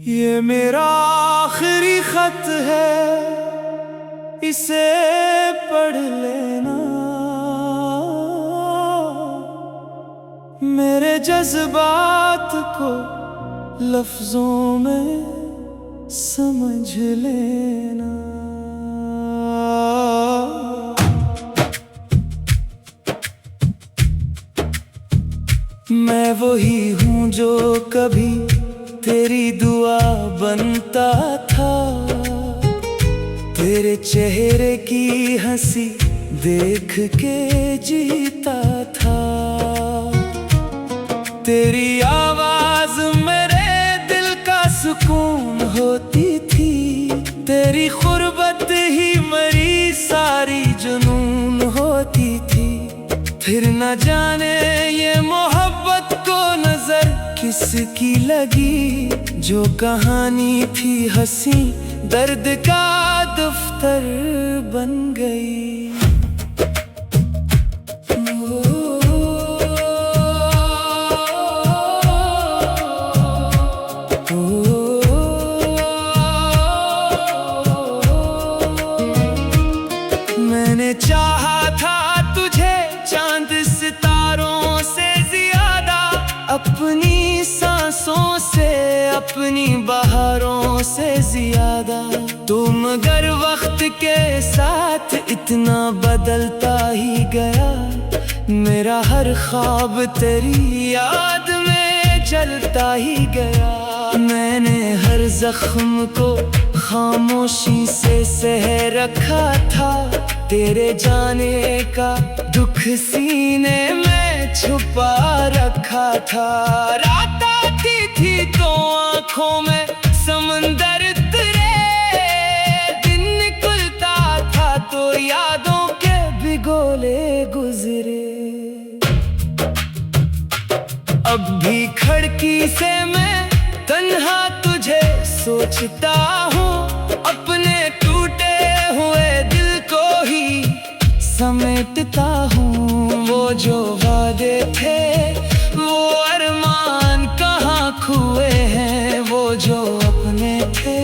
ये मेरा आखिरी खत है, इसे पढ़ लेना। मेरे जज्बात को लफ्जों में समझ लेना। मैं वही हूँ जो कभी तेरी दुआ बनता था, तेरे चेहरे की हंसी देख के जीता था। तेरी आवाज मेरे दिल का सुकून होती थी, तेरी खुर्बत ही मेरी सारी जुनून होती थी। फिर न जाने ये मोहब्बत को नजर किसकी लगी, जो कहानी थी हंसी दर्द का दफ्तर बन गई। मैंने चाहा था तुझे चांद सितारों से ज्यादा, अपनी सांसों से अपनी बहारों से ज्यादा। तुम अगर वक्त के साथ इतना बदलता ही गया, मेरा हर ख्वाब तेरी याद में जलता ही गया। मैंने हर जख्म को खामोशी से सह रखा था, तेरे जाने का दुख सीने में छुपा रखा था। रात आती थी तो आँखों में समंदर तेरे, दिन निकलता था तो यादों के भिगोले गुजरे। अब भी खिड़की से मैं तन्हा तुझे सोचता हूँ, अपने टूटे हुए दिल को ही समेटता हूँ। वो जो वादे थे वो अरमान कहाँ खोए हैं, वो जो अपने थे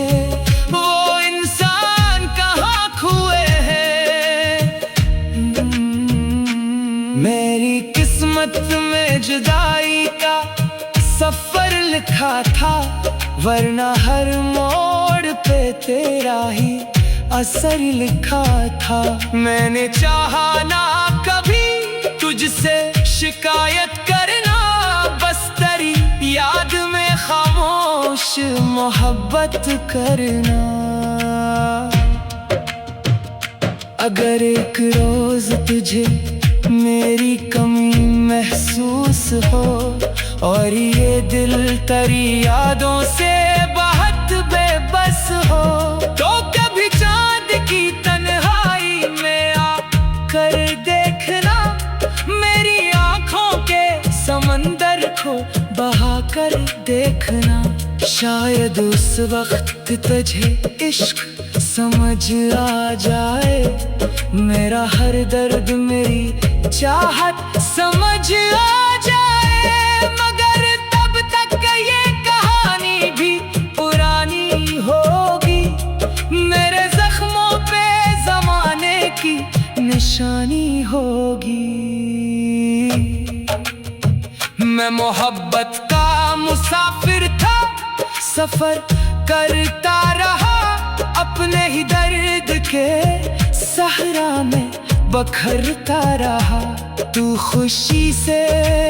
वो इंसान कहाँ खोए हैं। मेरी किस्मत में जुदाई का सफर लिखा था, वरना हर मोड़ पे तेरा ही असर लिखा था। मैंने चाहा ना कभी तुझसे शिकायत करना, बस तेरी याद में खामोश मोहब्बत करना। अगर एक रोज तुझे मेरी कमी महसूस हो, और ये दिल तेरी यादों से बहुत बेबस हो, तो कभी चांद की तन्हाई में आकर देखना, मेरी आँखों के समंदर को बहा कर देखना। शायद उस वक्त तुझे इश्क समझ आ जाए, मेरा हर दर्द मेरी चाहत समझ आ जाए। मगर तब तक ये कहानी भी पुरानी होगी, मेरे जख्मों पे जमाने की निशानी होगी। मैं मोहब्बत का मुसाफिर था, सफर करता रहा, अपने ही दर्द के सहरा में बखरता रहा। तू खुशी से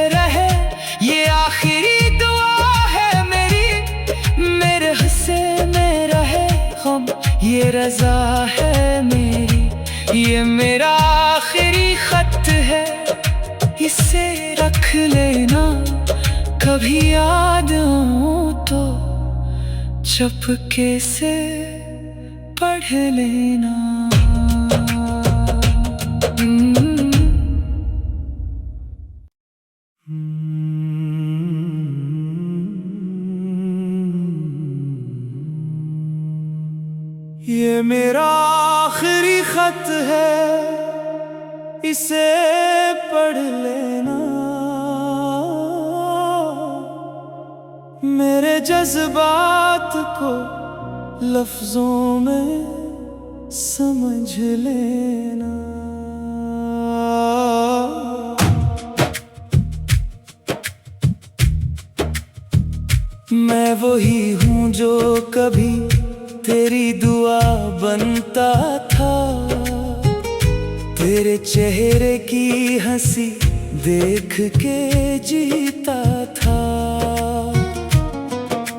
रहे ये आखिरी दुआ है मेरी, मेरे हिस्से में रहे गम ये रजा है मेरी। ये मेरा आखिरी खत है, इसे रख लेना, कभी याद आऊं तो चुपके से पढ़ लेना। ये मेरा आखिरी खत है, इसे पढ़ लेना, मेरे जज्बात को लफ्जों में समझ लेना। मैं वही हूँ जो कभी तेरी दुआ बनता था, तेरे चेहरे की हंसी देख के जीता था।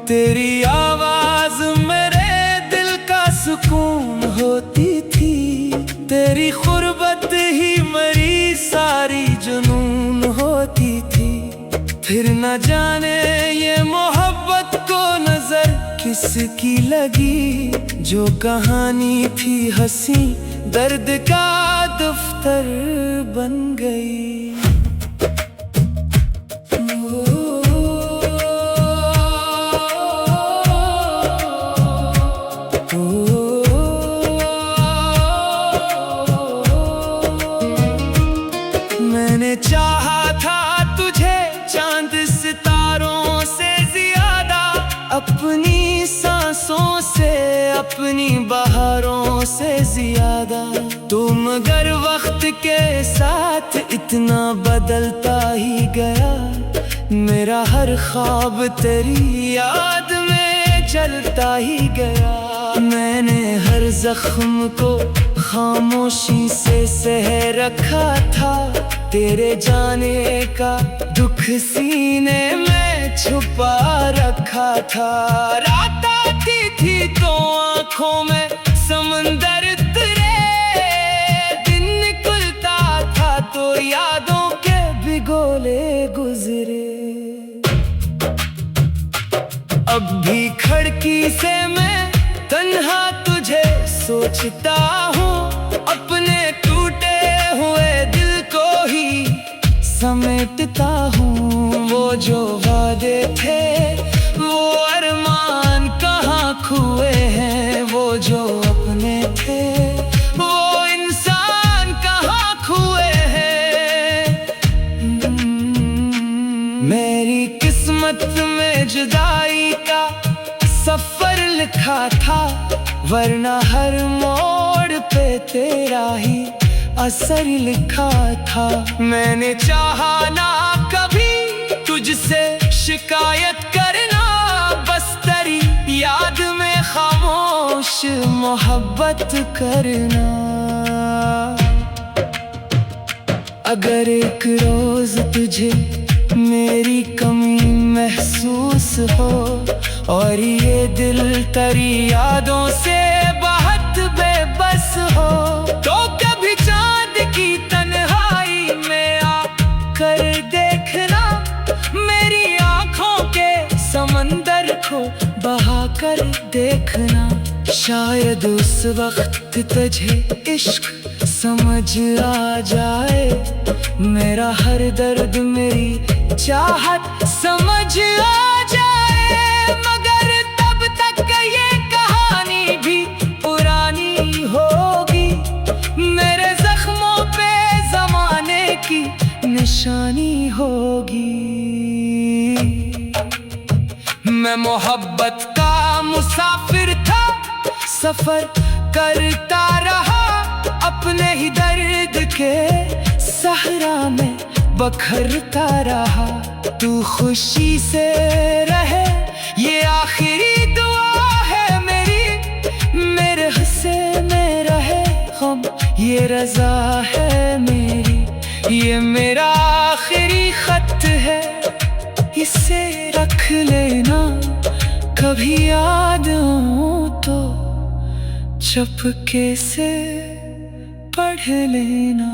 तेरी आवाज मेरे दिल का सुकून होती थी, तेरी खुर्बत ही मेरी सारी जुनून होती थी। फिर न जाने ये मोहब्बत को नजर किसकी लगी, जो कहानी थी हंसी दर्द का दफ्तर बन गई। मैंने चाहा था तुझे चांद सितारों से ज्यादा, अपनी सांसों से अपनी बहारों से ज्यादा। तुम अगर वक्त के साथ इतना बदलता ही गया, मेरा हर ख्वाब तेरी याद में जलता ही गया। मैंने हर जख्म को खामोशी से सह रखा था, तेरे जाने का दुख सीने में छुपा रखा था। रात आती थी तो आँखों में समंदर तरे, दिन निकलता था तो यादों के भिगोले गुजरे। अब भी खिड़की से मैं तन्हा तुझे सोचता हूँ, अपने टूटे हुए दिल को ही समेटता हूँ। वो जो वादे थे वो अरमान कहाँ खोए हैं, वो जो अपने थे वो इंसान कहाँ खोए हैं। मेरी किस्मत में जुदाई का सफर लिखा था, वरना हर मोड़ पे तेरा ही असर लिखा था। मैंने चाहा ना कभी तुझसे शिकायत करना, बस तेरी याद में खामोश मोहब्बत करना। अगर एक रोज तुझे मेरी कमी महसूस हो, और ये दिल तेरी यादों से बहुत बेबस हो, तो कभी चांद की तन्हाई में आकर देखना, मेरी आँखों के समंदर को बहा कर देखना। शायद उस वक्त तुझे इश्क समझ आ जाए, मेरा हर दर्द मेरी चाहत समझ आ जाए। मगर तब तक ये कहानी भी पुरानी होगी, मेरे जख्मों पे जमाने की निशानी होगी। मैं मोहब्बत का मुसाफिर था, सफर करता रहा, अपने ही दर्द के सहरा में बखरता रहा। तू खुशी से रहे ये आखिरी दुआ है मेरी, मेरे हिस्से में रहे गम ये रजा है मेरी। ये मेरा आखिरी खत है, इसे रख लेना, कभी याद हो तो चुपके से पढ़ लेना।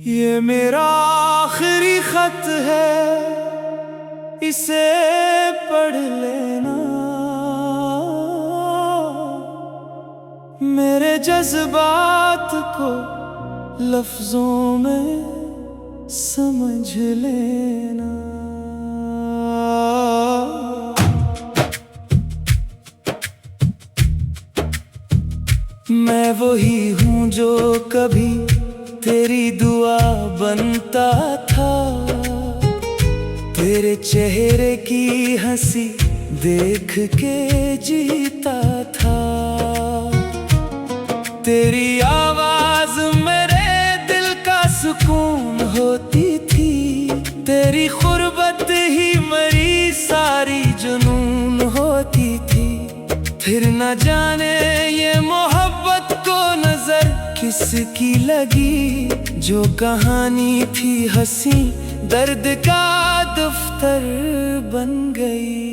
ये मेरा आखिरी खत है, इसे पढ़ लेना, मेरे जज्बात को लफ्जों में समझ लेना। मैं वही हूँ जो कभी तेरी दुआ बनता था, तेरे चेहरे की हंसी देख के जीता था। तेरी आवाज मेरे दिल का सुकून होती थी, तेरी खुर्बत ही मेरी सारी जुनून होती थी। फिर न जाने ये मोहब्बत को नजर किसकी लगी, जो कहानी थी हंसी दर्द का दफ्तर बन गई।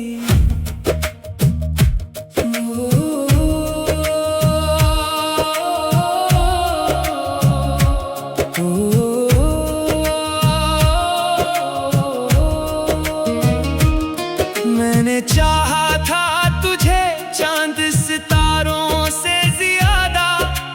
मैंने चाहा था तुझे चांद सितारों से ज्यादा,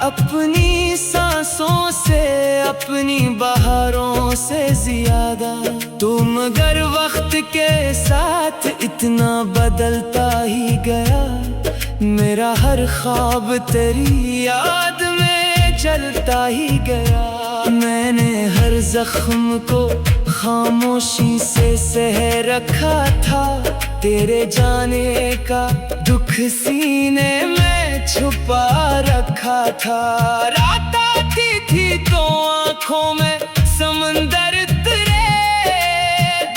अपनी सांसों से अपनी बहारों से ज्यादा। तुम अगर वक्त के साथ इतना बदलता ही गया, मेरा हर ख्वाब तेरी याद में जलता ही गया। मैंने हर जख्म को खामोशी से सह रखा था, तेरे जाने का दुख सीने में छुपा रखा था। रात आती थी तो आँखों में समंदर तेरे,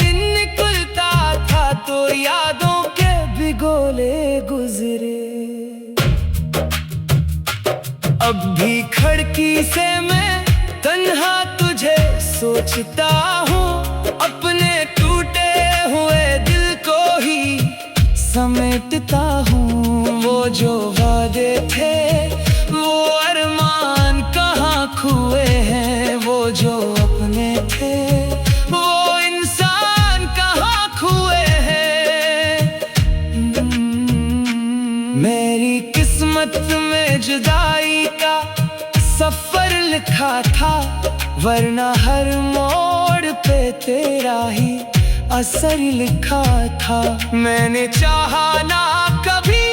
दिन निकलता था तो यादों के भिगोले गुजरे। अब भी खिड़की से मैं तन्हा तुझे सोचता हूँ, अपने टूटे हुए दिल को ही समेटता हूँ। वो जो वादे थे वो अरमान कहाँ खोए हैं, वो जो अपने थे वो इंसान कहाँ खोए हैं। मेरी किस्मत में जुदाई का सफर लिखा था, वरना हर मोड़ पे तेरा ही असर लिखा था। मैंने चाहा ना कभी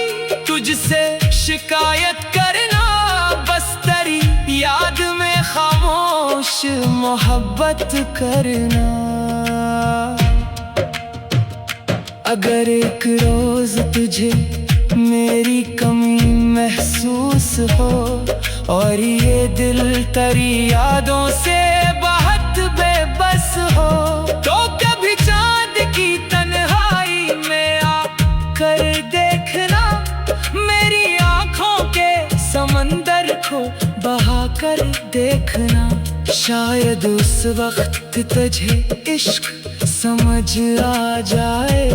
तुझसे शिकायत करना, बस तेरी याद में खामोश मोहब्बत करना। अगर एक रोज तुझे मेरी कमी महसूस हो और ये दिल तेरी यादों से बहुत बेबस हो, तो कभी चांद की तन्हाई में आकर देखना, मेरी आँखों के समंदर को बहा कर देखना। शायद उस वक्त तुझे इश्क समझ आ जाए,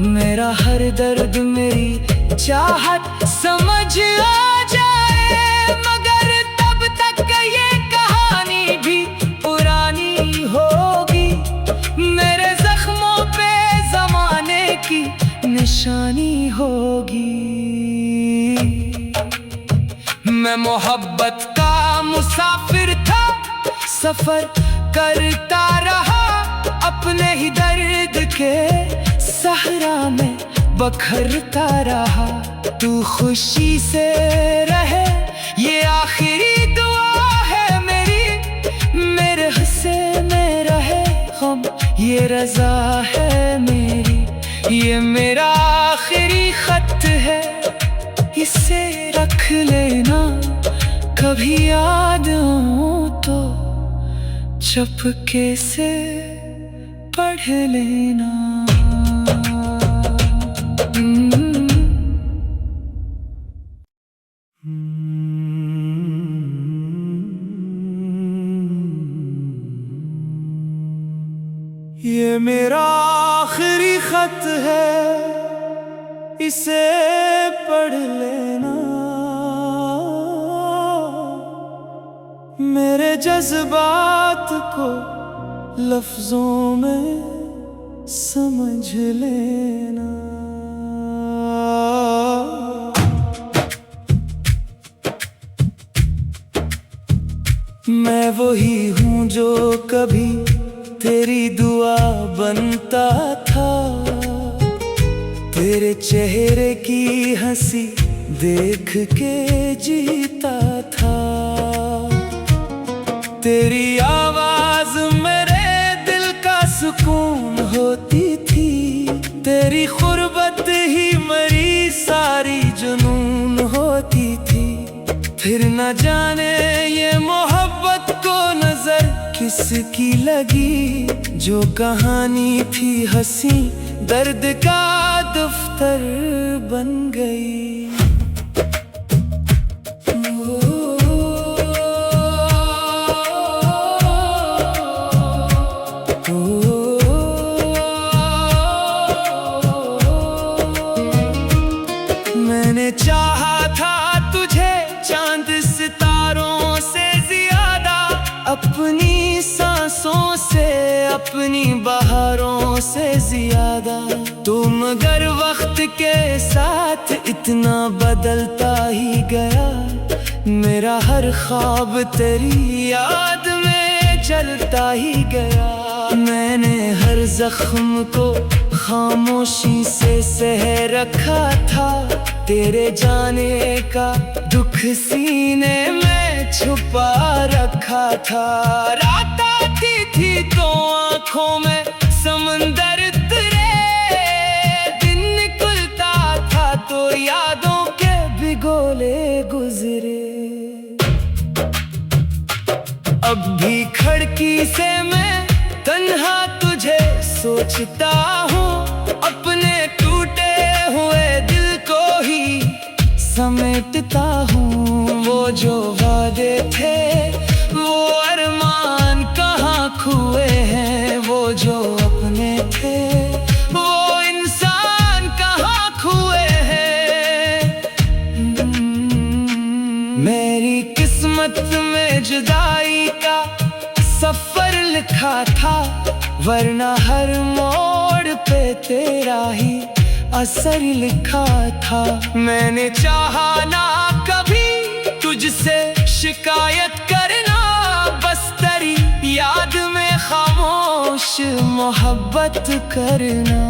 मेरा हर दर्द मेरी चाहत समझ आ जाए। मगर तब तक ये कहानी भी पुरानी होगी, मेरे जख्मों पे जमाने की निशानी होगी। मैं मोहब्बत का मुसाफिर था, सफर करता रहा, अपने ही दर्द के सहरा में बखरता रहा। तू खुशी से रहे ये आखिरी दुआ है मेरी, मेरे हिस्से में रहे गम ये रजा है मेरी। ये मेरा आखिरी खत है, इसे रख लेना, कभी याद हो तो चुपके से पढ़ लेना। ये मेरा आखिरी खत है, इसे पढ़ लेना, मेरे जज्बात को लफ्जों में समझ लेना। मैं वही हूँ जो कभी तेरी दुआ बनता था। तेरे चेहरे की हंसी देख के जीता था। तेरी आवाज मेरे दिल का सुकून होती थी। तेरी खुर्बत ही मेरी सारी जुनून होती थी। फिर न जाने ये मोहब्बत को नजर किसकी लगी, जो कहानी थी हंसी दर्द का दफ्तर बन गई। मैंने चाहा था तुझे चांद सितारों से ज्यादा, अपनी सांसों से अपनी बहारों से ज्यादा। तुम अगर वक्त के साथ इतना बदलता ही गया, मेरा हर ख्वाब तेरी याद में जलता ही गया। मैंने हर जख्म को खामोशी से सह रखा था। तेरे जाने का दुख सीने में छुपा रखा था। रात आती थी तो आँखों में समंदर तरे, दिन निकलता था तो यादों के भिगोले गुजरे। अब भी खिड़की से मैं तन्हा तुझे सोचता हूँ, अपने टूटे हुए दिल को ही समेटता हूँ। वो जो वादे थे वो अरमान कहाँ खोए हैं, वो जो अपने थे वो इंसान कहाँ खोए हैं। मेरी किस्मत में जुदाई का सफर लिखा था, वरना हर मोड़ पे तेरा ही असर लिखा था। मैंने चाहा ना कभी तुझसे शिकायत करना, बस तेरी याद में खामोश मोहब्बत करना।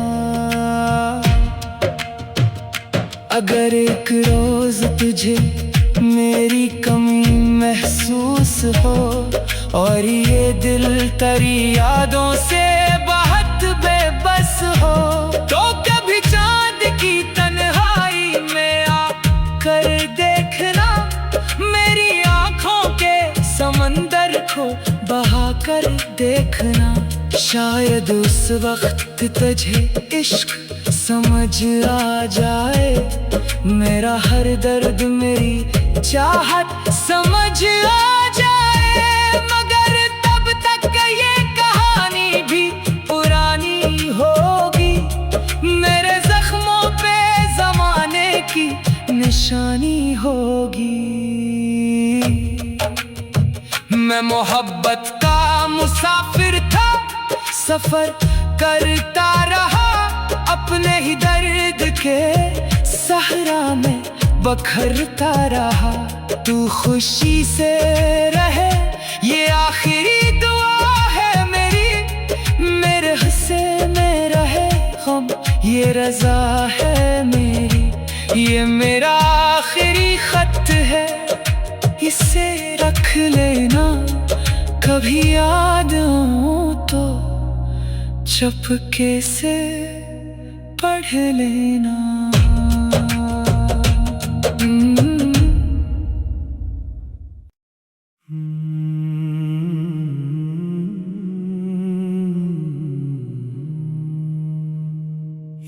अगर एक रोज तुझे मेरी कमी महसूस हो और ये दिल तेरी यादों से बहुत बेबस हो, तो कभी चांद की तन्हाई में आकर देखना, मेरी आँखों के समंदर को बहा कर देखना। शायद उस वक्त तुझे इश्क समझ आ जाए, मेरा हर दर्द मेरी चाहत समझ आ जाए। मगर तब तक ये कहानी भी पुरानी होगी, मेरे जख्मों पे जमाने की निशानी होगी। मैं मोहब्बत का मुसाफिर था, सफर करता रहा अपने ही दर्द के सहरा में बखरता रहा। तू खुशी से रहे ये आखिरी दुआ है मेरी, मेरे हिस्से में रहे गम ये रजा है मेरी। ये मेरा आखिरी खत है, इसे रख लेना, कभी याद आऊं तो चुपके से पढ़ लेना।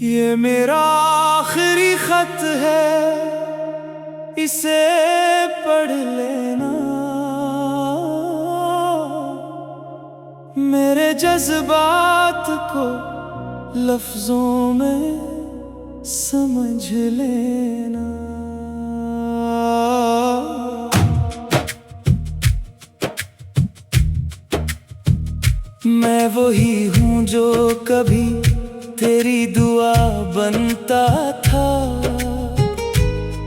ये मेरा आखिरी खत है, इसे पढ़ लेना, मेरे जज्बात को लफ्जों में समझ लेना। मैं वही हूँ जो कभी तेरी दुआ बनता था।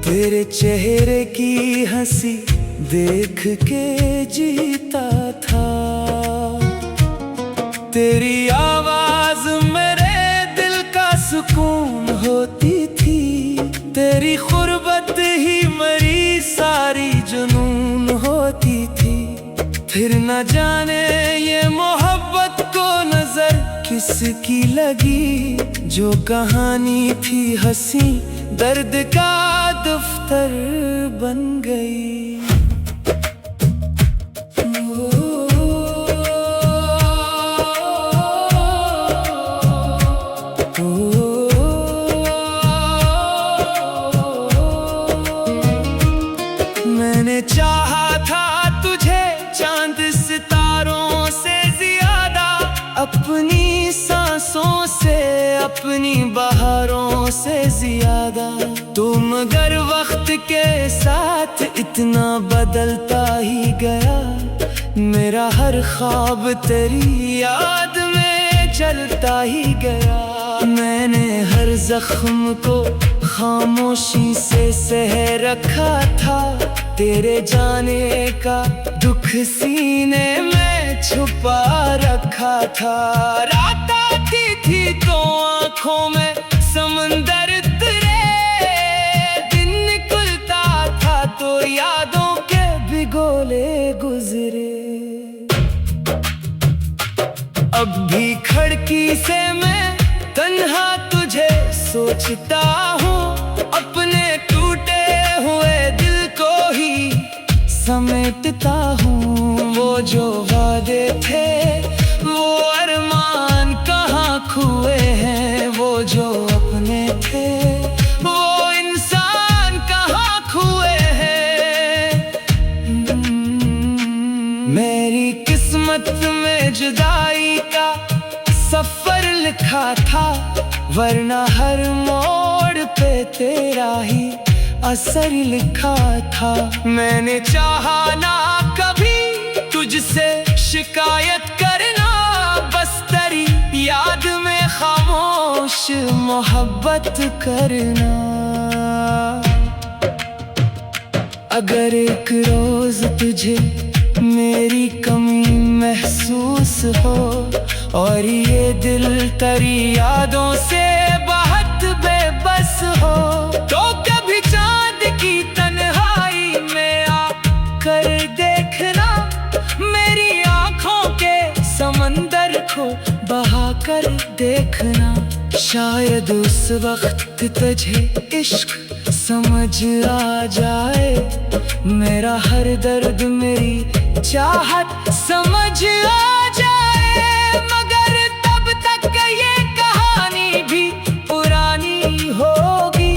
तेरे चेहरे की हंसी देख के जीता था। तेरी आवाज मेरे दिल का सुकून होती थी, तेरी खुर्बत ही मेरी सारी जुनून होती थी। फिर न जाने ये मोहब्बत को नजर किसकी लगी, जो कहानी थी हंसी दर्द का दफ्तर बन गई। मैंने चाहा था तुझे चांद सितारों से ज्यादा, अपनी सांसों से अपनी बहारों से ज्यादा। तुम अगर वक्त के साथ इतना बदलता ही गया, मेरा हर ख्वाब तेरी याद में चलता ही गया। मैंने हर जख्म को खामोशी से सह रखा था, तेरे जाने का दुख सीने में छुपा रखा था। रात आती थी तो आंखों में समंदर तेरे, दिन निकलता था तो यादों के भिगोले गुजरे। अब भी खिड़की से मैं तन्हा तुझे सोचता हूँ, अपने टूटे हुए दिल को ही समेटता हूँ। वो जो वादे थे वो अरमान कहाँ खोए हैं, वो जो अपने थे वो इंसान कहाँ खोए हैं। मेरी किस्मत में जुदाई का सफर लिखा था, वरना हर मोड़ पे तेरा ही असर लिखा था। मैंने चाहा ना कभी तुझसे शिकायत करना, बस तेरी याद में खामोश मोहब्बत करना। अगर एक रोज तुझे मेरी कमी महसूस हो, और ये दिल तेरी यादों से बहुत बेबस हो, तो कभी चांद की तन्हाई में आकर देखना, मेरी आंखों के समंदर को बहा कर देखना। शायद उस वक्त तुझे इश्क समझ आ जाए, मेरा हर दर्द मेरी चाहत समझ आ जाए। मगर तब तक ये कहानी भी पुरानी होगी,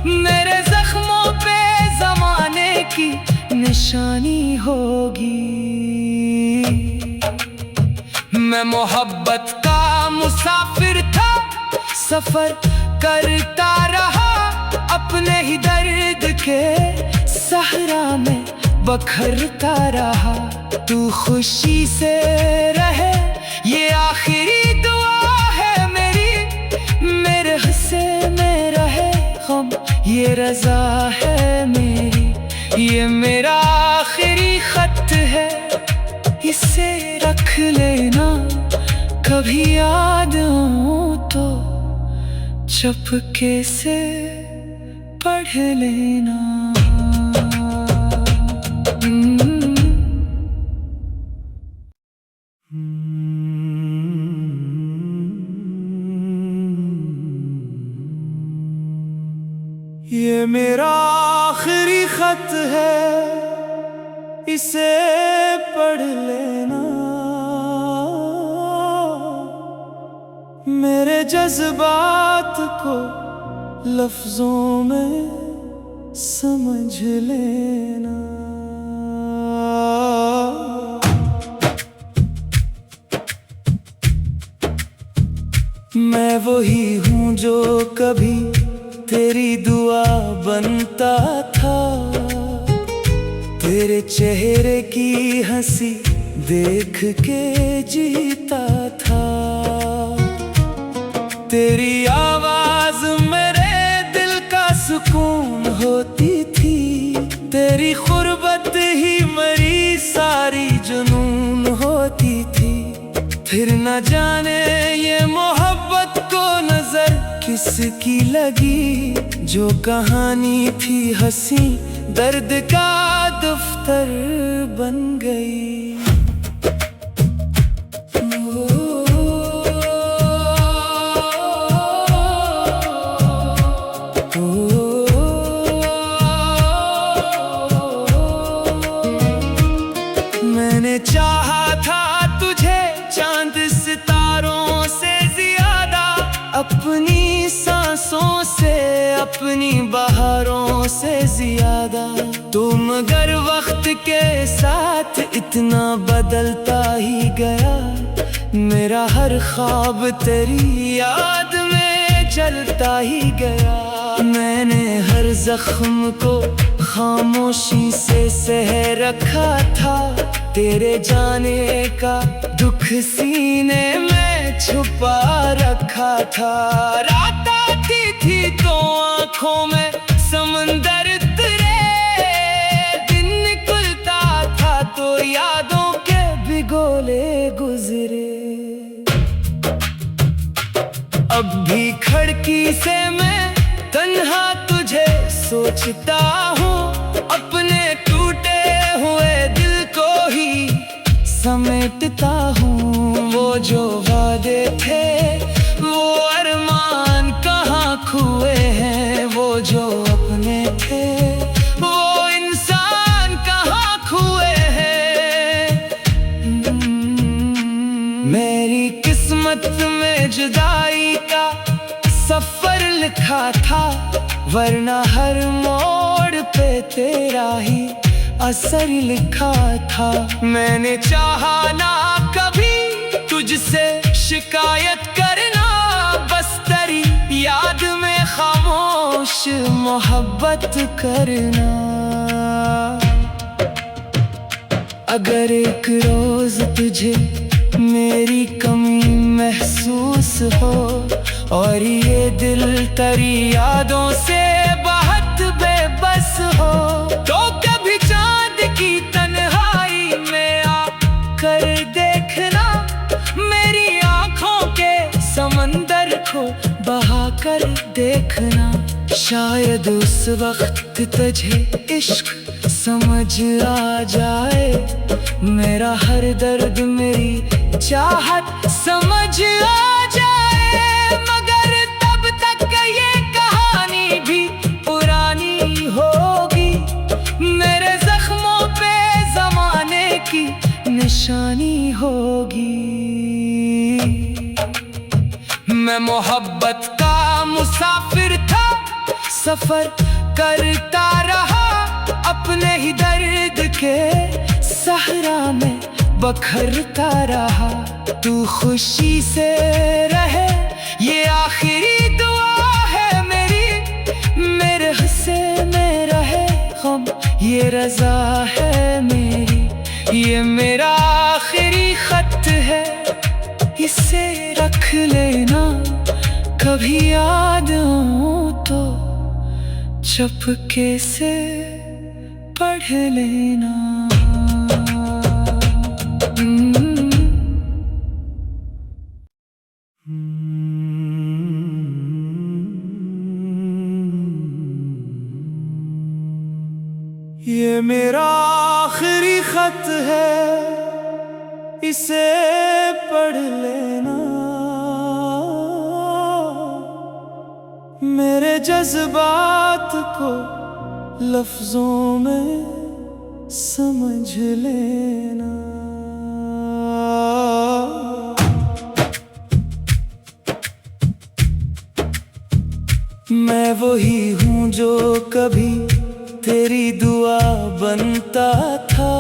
मेरे जख्मों पे जमाने की निशानी होगी। मैं मोहब्बत का मुसाफिर था, सफर करता रहा, अपने ही दर्द के सहरा में बखरता रहा। तू खुशी से रहे ये आखिरी दुआ है मेरी, मेरे हिस्से में रहे गम ये रजा है मेरी। ये मेरा आखिरी खत है, इसे रख लेना, कभी याद हो तो चुपके से पढ़ लेना। ये मेरा आखिरी खत है, इसे पढ़ लेना, मेरे जज्बात को लफ्जों में समझ लेना। मैं वही हूँ जो कभी तेरी दुआ बनता था, तेरे चेहरे की हंसी देख के जीता था। तेरी आवाज मेरे दिल का सुकून होती थी, तेरी खुर्बत ही मेरी सारी जुनून होती थी। फिर न जाने ये मोहब्बत को नजर किसकी लगी, जो कहानी थी हंसी दर्द का दफ्तर बन गई। मैंने चाहा था तुझे चांद सितारों से ज्यादा, अपनी सांसों से अपनी बहारों से ज्यादा। तुम मगर वक्त के साथ इतना बदलता ही गया, मेरा हर ख्वाब तेरी याद में जलता ही गया। मैंने हर जख्म को खामोशी से सह रखा था, तेरे जाने का दुख सीने में छुपा रखा था। रात आती थी तो आँखों में समंदर तरे, दिन निकलता था तो यादों के भिगोले गुजरे। अब भी खिड़की से मैं तन्हा तुझे सोचता हूँ, अपने टूटे हुए दिल को ही समेटता हूँ। वो जो वादे थे वो अरमान कहाँ खोए हैं, वो जो अपने थे वो इंसान कहाँ खोए हैं। मेरी किस्मत में जुदाई का सफर लिखा था, वरना हर मोड़ पे तेरा ही असर लिखा था। मैंने चाहा ना कभी तुझसे शिकायत करना, बस तेरी याद में खामोश मोहब्बत करना। अगर एक रोज तुझे मेरी कमी महसूस हो और ये दिल तेरी यादों से बहुत बेबस हो, तो कभी चांद की तन्हाई में आकर देखना, मेरी आँखों के समंदर को बहा कर देखना। शायद उस वक्त तुझे इश्क समझ आ जाए, मेरा हर दर्द मेरी चाहत समझ आ जाए। मगर तब तक ये कहानी भी पुरानी होगी, मेरे जख्मों पे जमाने की निशानी होगी। मैं मोहब्बत का मुसाफिर था, सफर करता रहा, अपने ही दर्द के सहरा में बखरता रहा। तू खुशी से रहे ये आखिरी दुआ है मेरी, मेरे हिस्से में रहे गम ये रजा है मेरी। ये मेरा आखिरी खत है, इसे रख लेना, कभी याद आऊं तो चुपके से पढ़ लेना। ये मेरा आखिरी खत है, इसे पढ़ लेना, मेरे जज्बात को लफ्जों में समझ लेना। मैं वही हूँ जो कभी तेरी दुआ बनता था,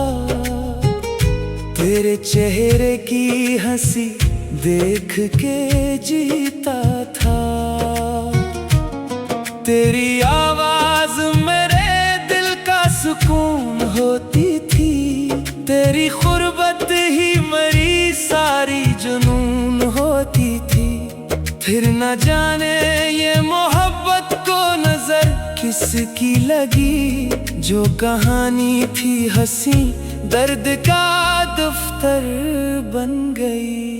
तेरे चेहरे की हंसी देख के जीता था। तेरी आवाज मेरे दिल का सुकून होती थी, तेरी खुर्बत ही मेरी सारी जुनून होती थी। फिर न जाने ये मोहब्बत को नजर किसकी लगी, जो कहानी थी हंसी दर्द का दफ्तर बन गई।